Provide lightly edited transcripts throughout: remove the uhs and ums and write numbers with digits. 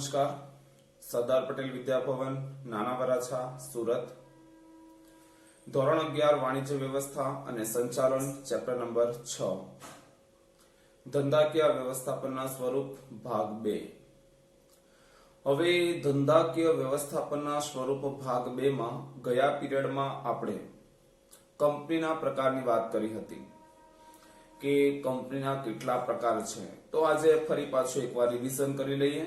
નમસ્કાર. સરદાર પટેલ વિદ્યાભવન, નાના વરાછા, સુરત. ધોરણ 11 વાણિજ્ય વ્યવસ્થા અને સંચાલન, ચેપ્ટર નંબર 6, ધંધાકીય વ્યવસ્થાપનના સ્વરૂપ, ભાગ 2. હવે ધંધાકીય વ્યવસ્થાપનના સ્વરૂપ ભાગ 2 માં ગયા પીરિયડમાં આપણે કંપનીના પ્રકારની વાત કરી હતી કે કંપનીના કેટલા પ્રકાર છે. તો આજે ફરી પાછું એકવાર રિવિઝન કરી લઈએ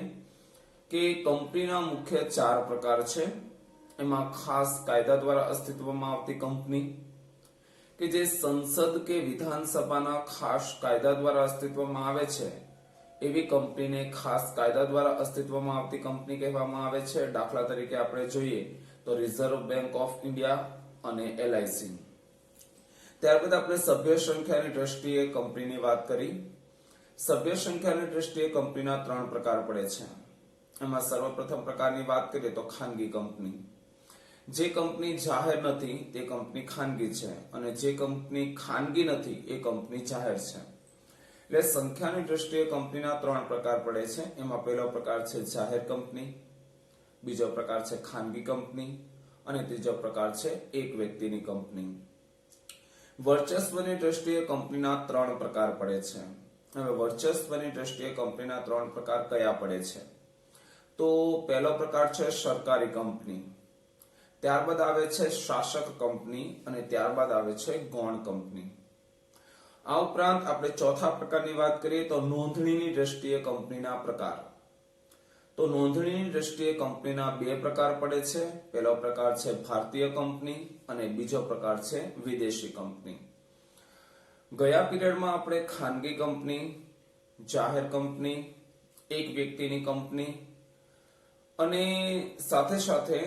કે કંપનીના મુખ્ય 4 પ્રકાર છે. એમાં ખાસ કાયદા દ્વારા અસ્તિત્વમાં આવતી કંપની કે જે સંસદ કે વિધાનસભાના ખાસ કાયદા દ્વારા અસ્તિત્વમાં આવે છે, એવી કંપનીને ખાસ કાયદા દ્વારા અસ્તિત્વમાં આવતી કંપની કહેવામાં આવે છે. દાખલા તરીકે આપણે જોઈએ તો રિઝર્વ બેંક ઓફ ઇન્ડિયા અને LIC. ત્યારબાદ આપણે સભ્ય સંખ્યાની દ્રષ્ટિએ કંપનીની વાત કરી. સભ્ય સંખ્યાની દ્રષ્ટિએ કંપનીના 3 પ્રકાર પડે છે. એમાં સર્વપ્રથમ પ્રકારની વાત કરીએ તો ખાનગી કંપની. જે કંપની જાહેર નથી તે કંપની ખાનગી છે, અને જે કંપની ખાનગી નથી એ કંપની જાહેર છે. એટલે સંખ્યાની દ્રષ્ટિએ કંપનીના 3 પ્રકાર પડે છે. એમાં પહેલો પ્રકાર છે જાહેર કંપની, બીજો પ્રકાર છે ખાનગી કંપની, અને ત્રીજો પ્રકાર છે એક વ્યક્તિની કંપની. વર્ચસ્વની દ્રષ્ટિએ કંપનીના 3 પ્રકાર પડે છે. હવે વર્ચસ્વની દ્રષ્ટિએ કંપનીના 3 પ્રકાર કયા પડે છે? તો પહેલો પ્રકાર છે સરકારી કંપની, ત્યારબાદ આવે છે શાસક કંપની, અને ત્યારબાદ આવે છે ગૌણ કંપની. આ ઉપરાંત આપણે ચોથા પ્રકારની વાત કરીએ તો નોંધણીની દ્રષ્ટિએ કંપનીના પ્રકાર. તો નોંધણીની દ્રષ્ટિએ કંપનીના 2 પ્રકાર પડે છે. પહેલો પ્રકાર છે ભારતીય કંપની અને બીજો પ્રકાર છે વિદેશી કંપની. ગયા પીરિયડમાં આપણે ખાનગી કંપની, જાહેર કંપની, એક વ્યક્તિની કંપની અને સાથે સાથે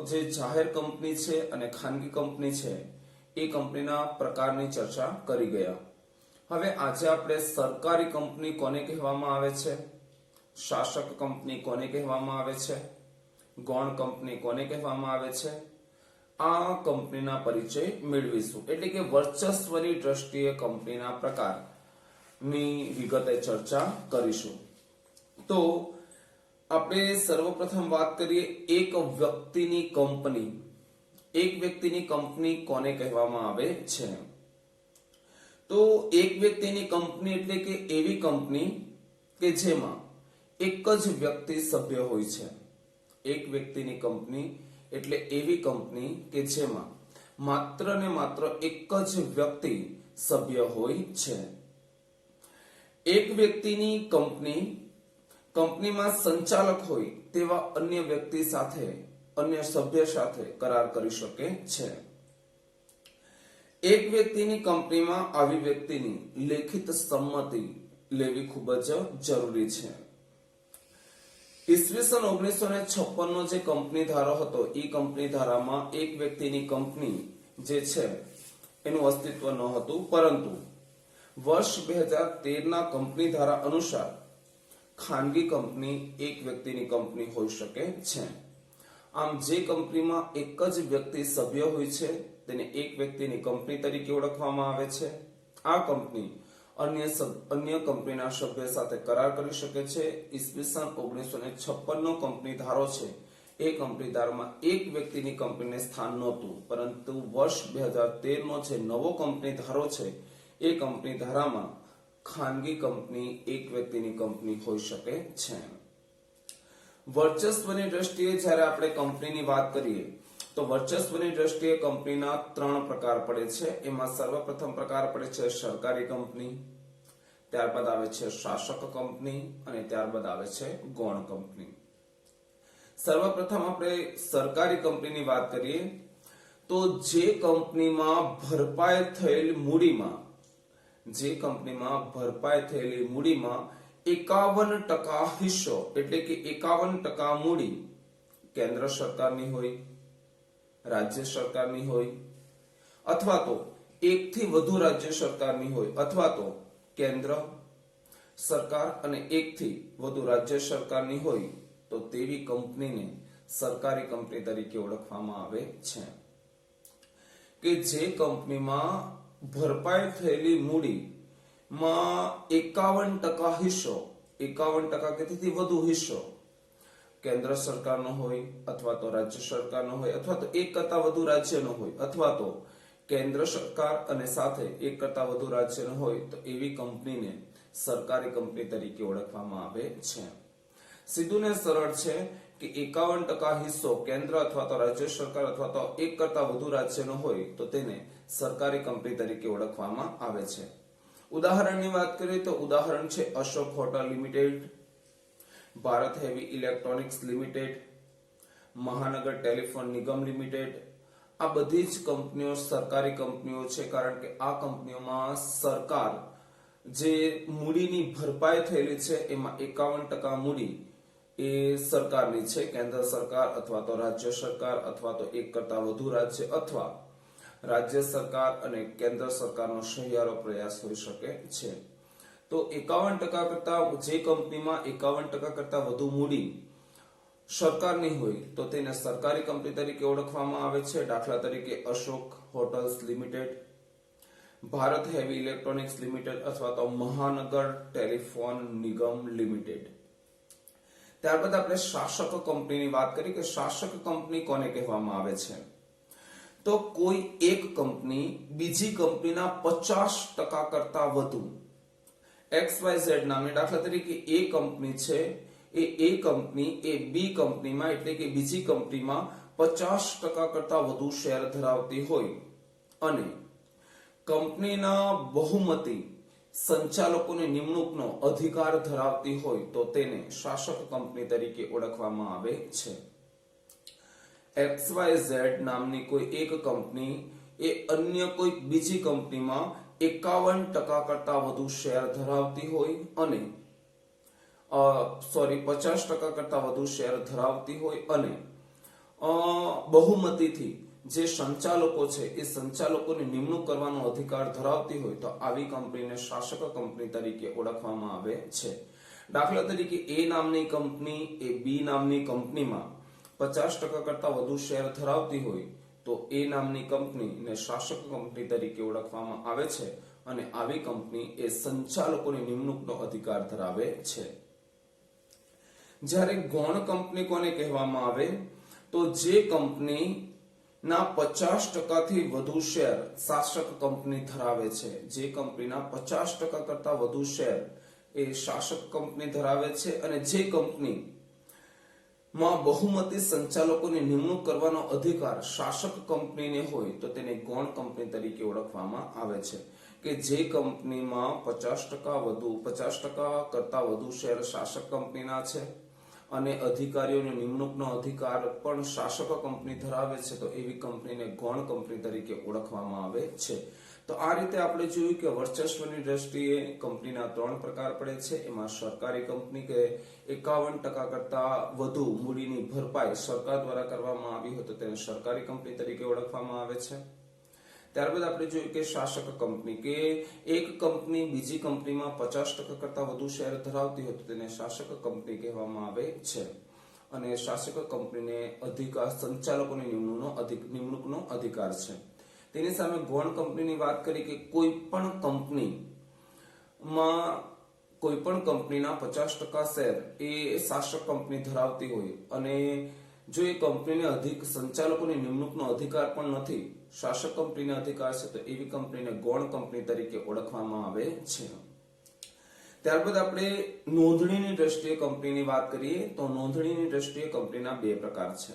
જે જાહેર કંપની છે અને ખાનગી કંપની છે એ કંપનીના પ્રકારની ચર્ચા કરી ગયા. હવે આજે આપણે સરકારી કંપની કોને કહેવામાં આવે છે, શાસક કંપની કોને કહેવામાં આવે છે, ગૌણ કંપની કોને કહેવામાં આવે છે, આ કંપનીના પરિચય મેળવીશું. એટલે કે વર્ચસ્વની દ્રષ્ટિએ કંપનીના પ્રકારની વિગતે ચર્ચા કરીશું. તો આપણે સર્વપ્રથમ વાત કરીએ એક વ્યક્તિની કંપની. એક વ્યક્તિની કંપની કોને કહેવામાં આવે છે? તો એક વ્યક્તિની કંપની એટલે કે એવી કંપની કે જેમાં એક જ વ્યક્તિ સભ્ય હોય છે. એક વ્યક્તિની કંપની એટલે એવી કંપની કે જેમાં માત્ર ને માત્ર એક જ વ્યક્તિ સભ્ય હોય છે. એક વ્યક્તિની કંપનીમાં સંચાલક હોય તેવા અન્ય વ્યક્તિ સાથે, અન્ય સભ્ય સાથે કરાર કરી શકે છે. એક વ્યક્તિની કંપનીમાં આવી વ્યક્તિની લેખિત સંમતિ લેવી ખૂબ જ જરૂરી છે. ઈસવીસન 1956 નો જે કંપની ધારો હતો એ કંપની ધારામાં એક વ્યક્તિની કંપની જે છે એનું અસ્તિત્વ ન હતું, પરંતુ વર્ષ 2013 ના કંપની ધારા અનુસાર ખાનગી કંપની એક વ્યક્તિની કંપની હોઈ શકે છે. આમ જે કંપનીમાં એક જ વ્યક્તિ સભ્ય હોય છે તેને એક વ્યક્તિની કંપની તરીકે ઓળખવામાં આવે છે. આ કંપની અન્ય કંપનીના સભ્ય સાથે કરાર કરી શકે છે. ઈસવીસન 1956 નો કંપની ધારો છે એ કંપની ધારામાં એક વ્યક્તિની કંપનીને સ્થાન નહોતું, પરંતુ વર્ષ 2013 નો જે નવો કંપની ધારો છે એ કંપની ધારામાં ખાનગી કંપની એક વ્યક્તિની કંપની હોઈ શકે છે. વર્ચસ્વની દ્રષ્ટિએ જ્યારે આપણે કંપનીની વાત કરીએ તો વર્ચસ્વની દ્રષ્ટિએ કંપનીના 3 પ્રકાર પડે છે. એમાં સર્વપ્રથમ પ્રકાર પડે છે સરકારી કંપની, ત્યારબાદ આવે છે શાસક કંપની, અને ત્યારબાદ આવે છે ગૌણ કંપની. સર્વપ્રથમ આપણે સરકારી કંપનીની વાત કરીએ તો જે કંપનીમાં ભરપાઈ થયેલી મૂડીમાં 51% હિસ્સો એટલે કે 51% મૂડી કેન્દ્ર સરકારની હોય, રાજ્ય સરકારની હોય, અથવા તો એકથી વધુ રાજ્ય સરકારની હોય, અથવા તો કેન્દ્ર સરકાર અને એકથી વધુ રાજ્ય સરકારની હોય, તો તેવી કંપનીને સરકારી કંપની તરીકે ઓળખવામાં આવે છે. કે જે કંપનીમાં ભરપાઈ થયેલી મૂડીમાં 51% હિસ્સો 51% કે તેથી વધુ હિસ્સો કેન્દ્ર સરકારનો હોય અથવા તો રાજ્ય સરકારનો હોય અથવા તો એક કરતા વધુ રાજ્યનો હોય અથવા તો કેન્દ્ર સરકાર અને સાથે એક કરતા વધુ રાજ્યનો હોય તો એવી કંપનીને સરકારી કંપની તરીકે ઓળખવામાં આવે છે. સીધું ને સરળ છે કે 51% હિસ્સો કેન્દ્ર અથવા તો રાજ્ય સરકાર અથવા તો એક કરતા વધુ રાજ્યનો હોય તો તેને સરકારી કંપની તરીકે ઓળખવામાં આવે છે. ઉદાહરણની વાત કરીએ તો ઉદાહરણ છે Ashok hotel limited, Bharat heavy electronics limited, મહાનગર ટેલિફોન નિગમ લિમિટેડ. આ બધી જ કંપનીઓ સરકારી કંપનીઓ છે, કારણ કે આ કંપનીઓમાં સરકાર જે મૂડીની ભરપાઈ થયેલી છે એમાં 51% મૂડી એ સરકારની છે, કેન્દ્ર સરકાર અથવા તો રાજ્ય સરકાર અથવા તો એક કરતા વધુ રાજ્ય અથવા રાજ્ય સરકાર અને કેન્દ્ર સરકારનો સહિયારો પ્રયાસ હોઈ શકે છે. તો 51% કરતા જે કંપનીમાં 51% કરતા વધુ મૂડી સરકારની હોય તો તેને સરકારી કંપની તરીકે ઓળખવામાં આવે છે. દાખલા તરીકે Ashok hotels limited, Bharat heavy electronics limited અથવા તો મહાનગર ટેલિફોન નિગમ લિમિટેડ. ત્યારબાદ આપણે શાસક કંપનીની વાત કરી કે શાસક કંપની કોને કહેવામાં આવે છે. તો કોઈ એક કંપની બીજી કંપનીના 50% કરતા વધુ XYZ નામની, દાખલા તરીકે એ કંપની છે એ કંપની એ બી કંપનીમાં એટલે કે બીજી કંપનીમાં 50% કરતા વધુ શેર ધરાવતી હોય અને કંપનીના બહુમતી સંચાલકોની નિમણૂકનો અધિકાર ધરાવતી હોય તો તેને શાસક કંપની તરીકે ઓળખવામાં આવે છે. XYZ નામની કોઈ એક કંપની એ અન્ય કોઈ બીજી કંપનીમાં 51% કરતા વધુ શેર ધરાવતી હોય અને 50% કરતા વધુ શેર ધરાવતી હોય અને બહુમતીથી જે સંચાલકો છે એ સંચાલકોની નિમણૂક કરવાનો અધિકાર ધરાવતી હોય તો આવી કંપનીને શાસક કંપની તરીકે ઓળખવામાં આવે છે. દાખલા તરીકે એ નામની કંપની એ બી નામની કંપનીમાં 50% કરતા વધુ શેર ધરાવતી હોય તો એ નામની કંપનીને શાસક કંપની તરીકે ઓળખવામાં આવે છે અને આવી કંપની એ સંચાલકોની નિમણૂકનો અધિકાર ધરાવે છે. જ્યારે ગૌણ કંપની કોને કહેવામાં આવે તો જે કંપની ના 50% થી વધુ શેર શાસક કંપની ધરાવે છે. જે કંપનીના 50% કરતા વધુ શેર એ શાસક કંપની ધરાવે છે અને જે કંપની માં બહુમતી સંચાલકોની નિમણૂક કરવાનો અધિકાર શાસક કંપનીને હોય તો તેને ગૌણ કંપની તરીકે ઓળખવામાં આવે છે. કે જે કંપનીમાં 50% કરતા વધુ શેર શાસક કંપનીના છે અને અધિકારીઓની નિમણૂકનો અધિકાર પણ શાસક કંપની ધરાવે છે તો એવી કંપનીને ગૌણ કંપની તરીકે ઓળખવામાં આવે છે. તો આ રીતે આપણે જોયું કે વર્ચસ્વની દ્રષ્ટિએ કંપનીના 3 પ્રકાર પડે છે. એમાં સરકારી કંપની કે 51% કરતા વધુ મૂડીની ભરપાઈ સરકાર દ્વારા કરવામાં આવી હોય તો તેને સરકારી કંપની તરીકે ઓળખવામાં આવે છે. ત્યારબાદ આપણે જોયું કે શાસક કંપની કે એક કંપની બીજી કંપનીમાં 50% કરતા વધુ શેર ધરાવતી હોય તો તેને શાસક કંપની કહેવામાં આવે છે અને શાસક કંપનીને અધિકાર સંચાલકોની નિમણૂકનો અધિકાર છે. તેની સામે ગૌણ કંપનીની વાત કરી કે કોઈ પણ કંપનીના 50% શેર એ શાસક કંપની ધરાવતી હોય અને જો એ કંપનીને સંચાલકોની નિમણૂકનો અધિકાર પણ નથી, શાસક કંપનીને અધિકાર છે તો એવી કંપનીને ગૌણ કંપની તરીકે ઓળખવામાં આવે છે. ત્યારબાદ આપણે નોંધણીની દ્રષ્ટિએ કંપનીની વાત કરીએ તો નોંધણીની દ્રષ્ટિએ કંપનીના 2 પ્રકાર છે.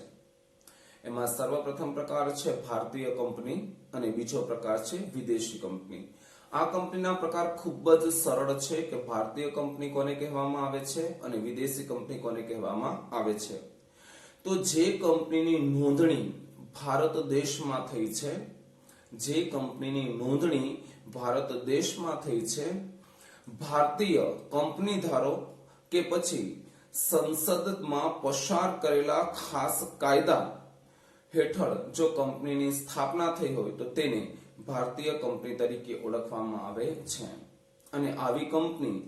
એમાં સર્વપ્રથમ પ્રકાર છે ભારતીય કંપની અને બીજો પ્રકાર છે વિદેશી કંપની. આ કંપનીના પ્રકાર ખૂબ જ સરળ છે કે ભારતીય કંપની કોને કહેવામાં આવે છે અને વિદેશી કંપની કોને કહેવામાં આવે છે. તો જે કંપનીની નોંધણી ભારત દેશમાં થઈ છે, જે કંપનીની નોંધણી ભારત દેશમાં થઈ છે, ભારતીય કંપની ધારો કે પછી સંસદમાં પસાર કરેલા ખાસ કાયદા હેઠળ જો કંપનીની સ્થાપના થઈ હોય તો તેને ભારતીય કંપની તરીકે ઓળખવામાં આવે છે. અને આવી કંપની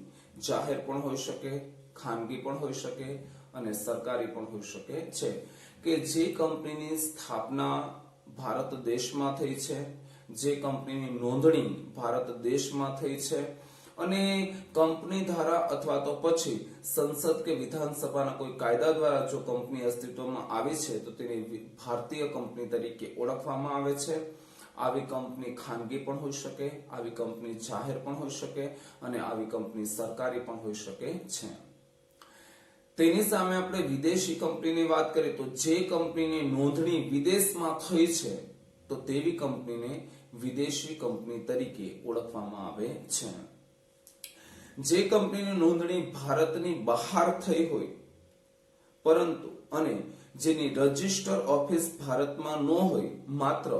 જાહેર પણ હોઈ શકે, ખાનગી પણ હોઈ શકે અને સરકારી પણ હોઈ શકે છે. કે જે કંપનીની સ્થાપના ભારત દેશમાં થઈ છે, જે કંપનીની નોંધણી ભારત દેશમાં થઈ છે અને કંપની ધારા અથવા તો પછી સંસદ કે વિધાનસભાના કોઈ કાયદા દ્વારા જો કંપની અસ્તિત્વમાં આવી છે તો તેને ભારતીય કંપની તરીકે ઓળખવામાં આવે છે. આવી કંપની ખાનગી પણ હોઈ શકે, આવી કંપની જાહેર પણ હોઈ શકે અને આવી કંપની સરકારી પણ હોઈ શકે છે. તેની સામે આપણે વિદેશી કંપનીની વાત કરીએ તો જે કંપનીની નોંધણી વિદેશમાં થઈ છે તો તેવી કંપનીને વિદેશી કંપની તરીકે ઓળખવામાં આવે છે. જે કંપનીની નોંધણી ભારતની બહાર થઈ હોય પરંતુ અને જેની રજિસ્ટર ઓફિસ ભારતમાં ન હોય, માત્ર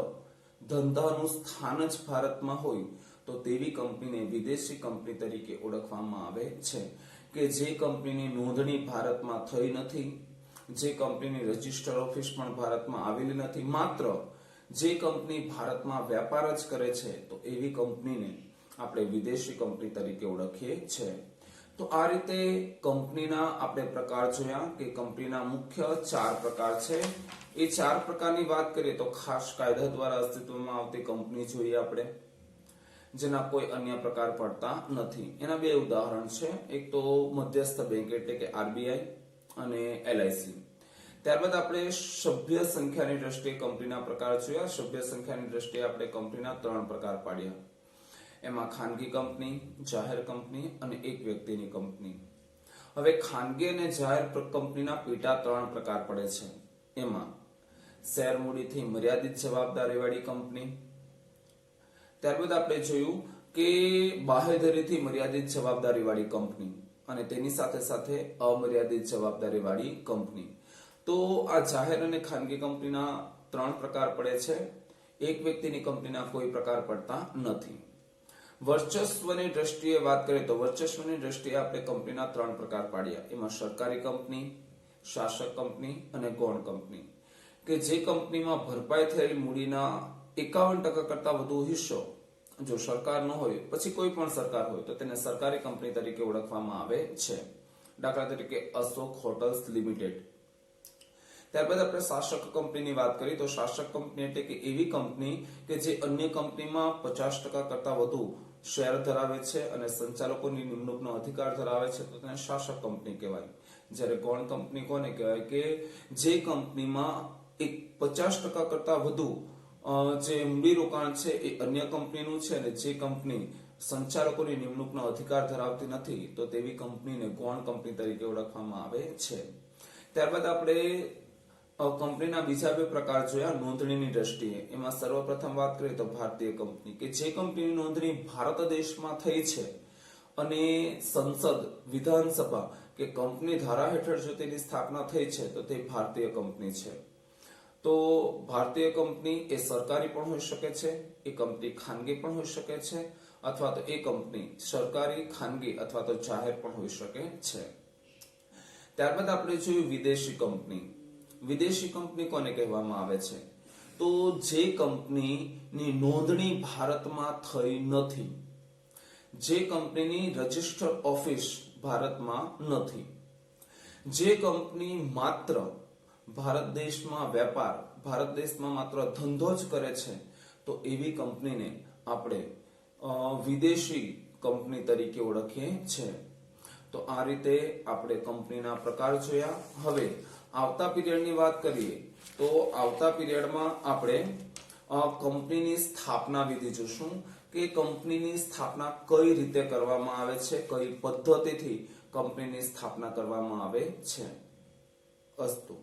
ધંધાનું સ્થાન જ ભારતમાં હોય તો તેવી કંપનીને વિદેશી કંપની તરીકે ઓળખવામાં આવે છે. કે જે કંપનીની નોંધણી ભારતમાં થઈ નથી, જે કંપનીની રજિસ્ટર ઓફિસ પણ ભારતમાં આવેલી નથી, માત્ર જે કંપની ભારતમાં વેપાર જ કરે છે તો એવી કંપનીને આપણે વિદેશી કંપની તરીકે ઓળખીએ છીએ. તો આ રીતે કંપનીના આપણે પ્રકાર જોયા કે કંપનીના મુખ્ય 4 પ્રકાર છે. એ 4 પ્રકારની વાત કરીએ તો ખાસ કાયદા દ્વારા અસ્તિત્વમાં આવતી કંપની જોઈએ આપણે, જેના કોઈ અન્ય પ્રકાર પડતા નથી. એના 2 ઉદાહરણ છે. એક તો મધ્યસ્થ બેંક એટલે કે આરબીઆઈ અને એલઆઈસી. ત્યારબાદ આપણે સભ્ય સંખ્યાની દ્રષ્ટિએ કંપનીના પ્રકાર જોયા. સભ્ય સંખ્યાની દ્રષ્ટિએ આપણે કંપનીના 3 પ્રકાર પાડ્યા. એમાં ખાનગી કંપની, જાહેર કંપની અને એક વ્યક્તિની કંપની. હવે ખાનગી અને જાહેર કંપનીના પેટા 3 પ્રકાર પડે છે. એમાં શેર મૂડીથી મર્યાદિત જવાબદારી વાળી કંપની, ત્યારબાદ આપણે જોયું કે બાહેધરીથી મર્યાદિત જવાબદારી વાળી કંપની અને તેની સાથે સાથે અમર્યાદિત જવાબદારી વાળી કંપની. તો આ જાહેર અને ખાનગી કંપનીના 3 પ્રકાર પડે છે. એક વ્યક્તિની કંપનીના કોઈ પ્રકાર પડતા નથી. વર્ચસ્વની દ્રષ્ટિએ વાત કરીએ તો વર્ચસ્વની દ્રષ્ટિએ આપણે કંપનીના 3 પ્રકાર પાડ્યા. એમાં સરકારી કંપની, શાસક કંપની અને ગૌણ કંપની. કે જે કંપનીમાં ભરપાઈ થયેલ મૂડીના 51% કરતા વધુ હિસ્સો જો સરકાર ન હોય, પછી કોઈ પણ સરકાર હોય તો તેને સરકારી કંપની તરીકે ઓળખવામાં આવે છે. દાખલા તરીકે અશોક હોટલ્સ લિમિટેડ. ત્યારબાદ આપણે શાસક કંપનીની વાત કરીએ તો શાસક કંપની એટલે કે એવી કંપની કે જે અન્ય કંપનીમાં 50% કરતા વધુ શેર ધરાવે છે અને સંચાલકોની નિમણૂકનો અધિકાર ધરાવે છે તો તેને શાસક કંપની કહેવાય. જ્યારે ગૌણ કંપની કોને કહેવાય? કે જે કંપનીમાં 50% કરતા વધુ જે મૂડી રોકાણ છે એ અન્ય કંપનીનું છે અને જે કંપની સંચાલકોની નિમણૂકનો અધિકાર ધરાવતી નથી તો તેવી કંપનીને ગૌણ કંપની તરીકે ઓળખવામાં આવે છે. ત્યારબાદ આપણે કંપનીના બીજા 2 પ્રકાર જોયા નોંધણીની દ્રષ્ટિએ. એમાં સર્વપ્રથમ વાત કરીએ તો ભારતીય કંપની, કે જે કંપનીની નોંધણી ભારત દેશમાં થઈ છે અને સંસદ, વિધાનસભા કે કંપની ધારા હેઠળ જો તેની સ્થાપના થઈ છે તો તે ભારતીય કંપની છે. તો ભારતીય કંપની એ સરકારી પણ હોઈ શકે છે, એ કંપની ખાનગી પણ હોઈ શકે છે, અથવા તો એ કંપની સરકારી, ખાનગી અથવા તો જાહેર પણ હોઈ શકે છે. ત્યારબાદ આપણે જોયું વિદેશી કંપની. વિદેશી કંપની કોને કહેવામાં આવે છે? તો જે કંપનીની નોંધણી ભારતમાં થઈ નથી, જે કંપનીની રજિસ્ટર ઓફિસ ભારતમાં નથી, જે કંપની માત્ર ભારત દેશમાં વેપાર, ભારત દેશમાં માત્ર ધંધો જ કરે છે તો એવી કંપનીને આપણે વિદેશી કંપની તરીકે ઓળખીએ છીએ. તો આ રીતે આપણે કંપનીના પ્રકાર જોયા. હવે આવતા પીરિયડની વાત કરીએ તો આવતા પીરિયડમાં આપણે કંપનીની સ્થાપના વિધિ જોશું કે કંપનીની સ્થાપના કઈ રીતે કરવામાં આવે છે, કઈ પદ્ધતિથી કંપનીની સ્થાપના કરવામાં આવે છે. અસ્તુ.